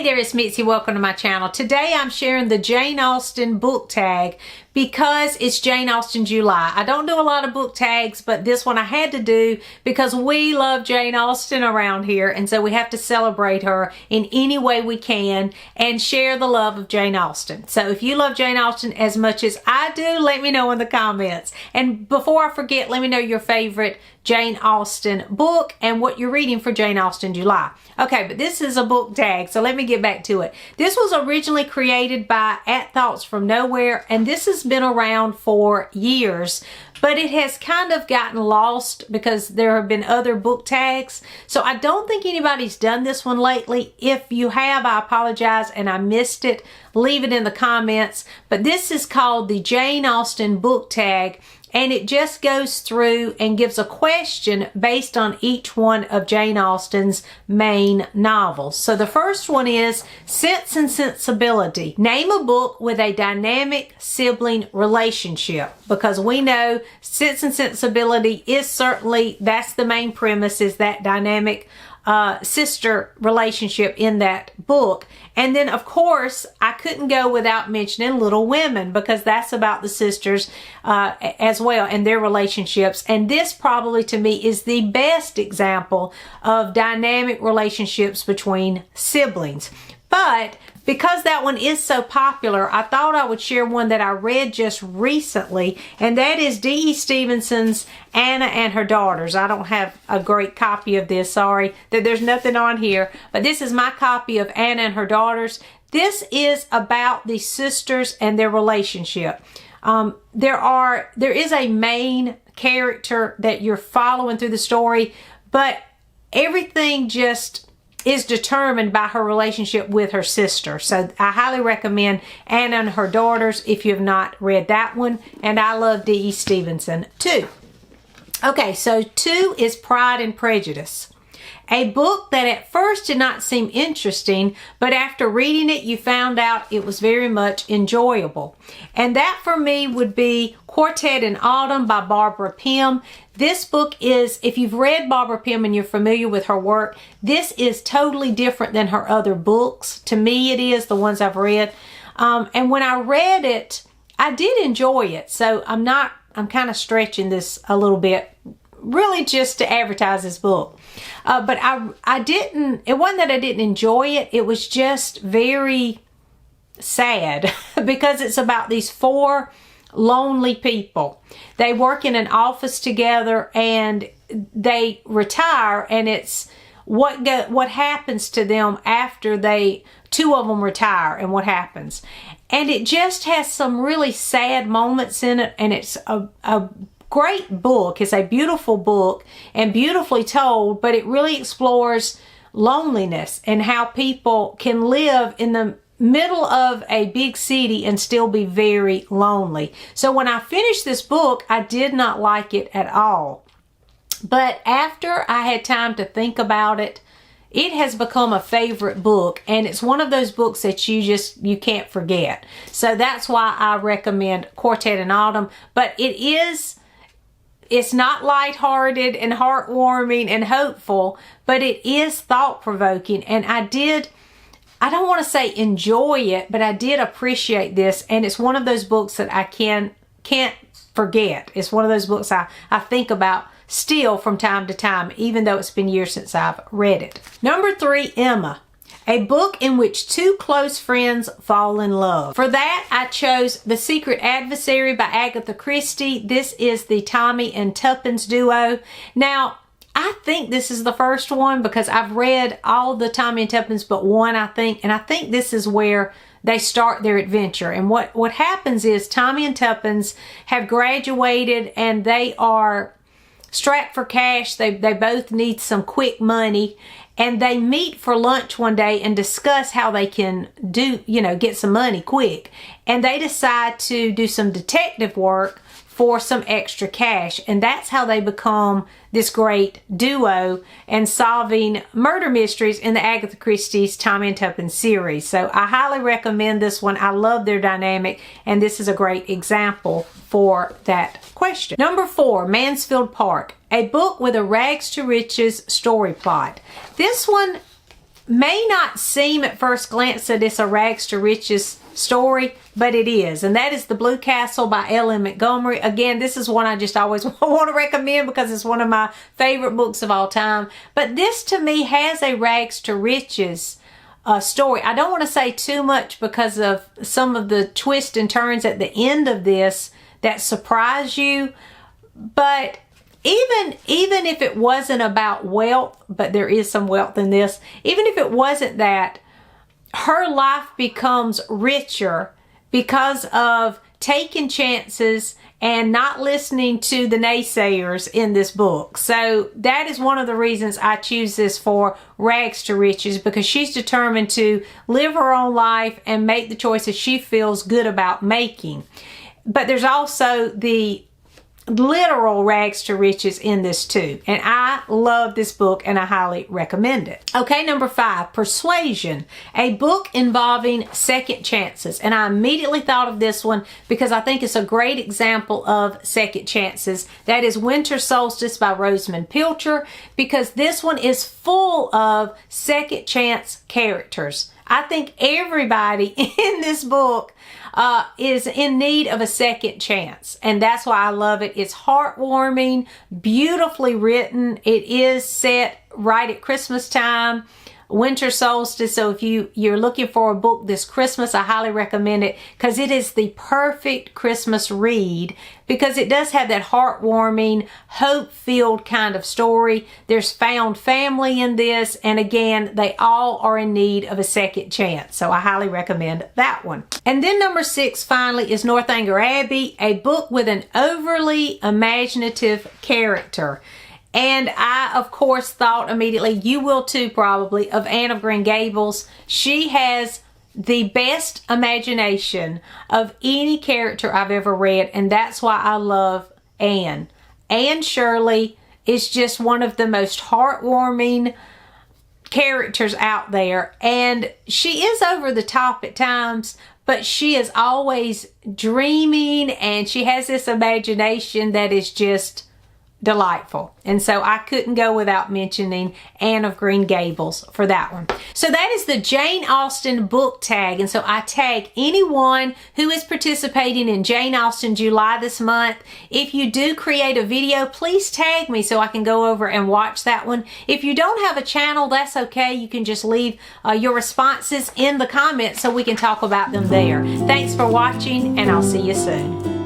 there, it's Mitzi. Welcome to my channel. Today I'm sharing the Jane Austen book tag because it's JaneAustenJuly. I don't do a lot of book tags, but this one I had to do because we love Jane Austen around here, and so we have to celebrate her in any way we can and share the love of Jane Austen. So if you love Jane Austen as much as I do, let me know in the comments. And before I forget, let me know your favorite Jane Austen book and what you're reading for JaneAustenJuly. Okay, but this is a book tag, so let me get back to it. This was originally created by @Thoughts from Nowhere, and this has been around for years, but it has kind of gotten lost because there have been other book tags. So I don't think anybody's done this one lately. If you have, I apologize and I missed it. Leave it in the comments. But this is called the Jane Austen book tag, and it just goes through and gives a question based on each one of Jane Austen's main novels. So the first one is Sense and Sensibility. Name a book with a dynamic sibling relationship, because we know Sense and Sensibility is certainly, that's the main premise, is that dynamic sister relationship in that book. And then of course I couldn't go without mentioning Little Women, because that's about the sisters as well and their relationships. And this probably to me is the best example of dynamic relationships between siblings. But because that one is so popular, I thought I would share one that I read just recently, and that is D.E. Stevenson's Anna and Her Daughters. I don't have a great copy of this, sorry that there's nothing on here, but this is my copy of Anna and Her Daughters. This is about the sisters and their relationship. There is a main character that you're following through the story, but everything just is determined by her relationship with her sister. So I highly recommend Anna and Her Daughters if you have not read that one. And I love D.E. Stevenson too. Okay, so 2 is Pride and Prejudice. A book that at first did not seem interesting, but after reading it, you found out it was very much enjoyable. And that for me would be Quartet in Autumn by Barbara Pym. This book is, if you've read Barbara Pym and you're familiar with her work, this is totally different than her other books. To me it is, the ones I've read. And when I read it, I did enjoy it. So I'm kind of stretching this a little bit, really just to advertise this book. But it wasn't that I didn't enjoy it, it was just very sad because it's about these 4 lonely people. They work in an office together and they retire, and it's what happens to them after 2 of them retire and what happens. And it just has some really sad moments in it, and it's a great book. It's a beautiful book and beautifully told, but it really explores loneliness and how people can live in the middle of a big city and still be very lonely. So when I finished this book, I did not like it at all. But after I had time to think about it, it has become a favorite book, and it's one of those books that you can't forget. So that's why I recommend Quartet in Autumn. But it's not lighthearted and heartwarming and hopeful, but it is thought-provoking. And I don't want to say enjoy it, but I did appreciate this. And it's one of those books that I can't forget. It's one of those books I think about still from time to time, even though it's been years since I've read it. Number 3, Emma. A book in which 2 close friends fall in love. For that, I chose The Secret Adversary by Agatha Christie. This is the Tommy and Tuppence duo. Now, I think this is the first one because I've read all the Tommy and Tuppence but one, I think. And I think this is where they start their adventure. And what happens is Tommy and Tuppence have graduated and they are strapped for cash. They both need some quick money. And they meet for lunch one day and discuss how they can get some money quick. And they decide to do some detective work for some extra cash. And that's how they become this great duo and solving murder mysteries in the Agatha Christie's Tommy and Tuppence series. So I highly recommend this one. I love their dynamic, and this is a great example for that question. Number 4, Mansfield Park, a book with a rags to riches story plot. This one may not seem at first glance that it's a rags to riches story, but it is. And that is The Blue Castle by L.M. Montgomery. Again, this is one I just always want to recommend because it's one of my favorite books of all time. But this to me has a rags to riches story. I don't want to say too much because of some of the twists and turns at the end of this that surprise you. But even if it wasn't about wealth, but there is some wealth in this, even if it wasn't that, her life becomes richer because of taking chances and not listening to the naysayers in this book. So that is one of the reasons I choose this for rags to riches, because she's determined to live her own life and make the choices she feels good about making. But there's also the literal rags to riches in this too. And I love this book and I highly recommend it. Okay, number 5, Persuasion, a book involving second chances. And I immediately thought of this one because I think it's a great example of second chances. That is Winter Solstice by Rosamund Pilcher, because this one is full of second chance characters. I think everybody in this book is in need of a second chance, and that's why I love it. It's heartwarming, beautifully written. It is set right at Christmas time, winter solstice. So if you're looking for a book this Christmas, I highly recommend it because it is the perfect Christmas read, because it does have that heartwarming, hope-filled kind of story. There's found family in this, and again, they all are in need of a second chance. So I highly recommend that one. And then number 6 finally is Northanger Abbey, a book with an overly imaginative character. And I, of course, thought immediately, you will too probably, of Anne of Green Gables. She has the best imagination of any character I've ever read, and that's why I love Anne. Anne Shirley is just one of the most heartwarming characters out there, and she is over the top at times, but she is always dreaming, and she has this imagination that is just delightful. And so I couldn't go without mentioning Anne of Green Gables for that one. So that is the Jane Austen book tag. And so I tag anyone who is participating in Jane Austen July this month. If you do create a video, please tag me so I can go over and watch that one. If you don't have a channel, that's okay. You can just leave your responses in the comments so we can talk about them there. Thanks for watching, and I'll see you soon.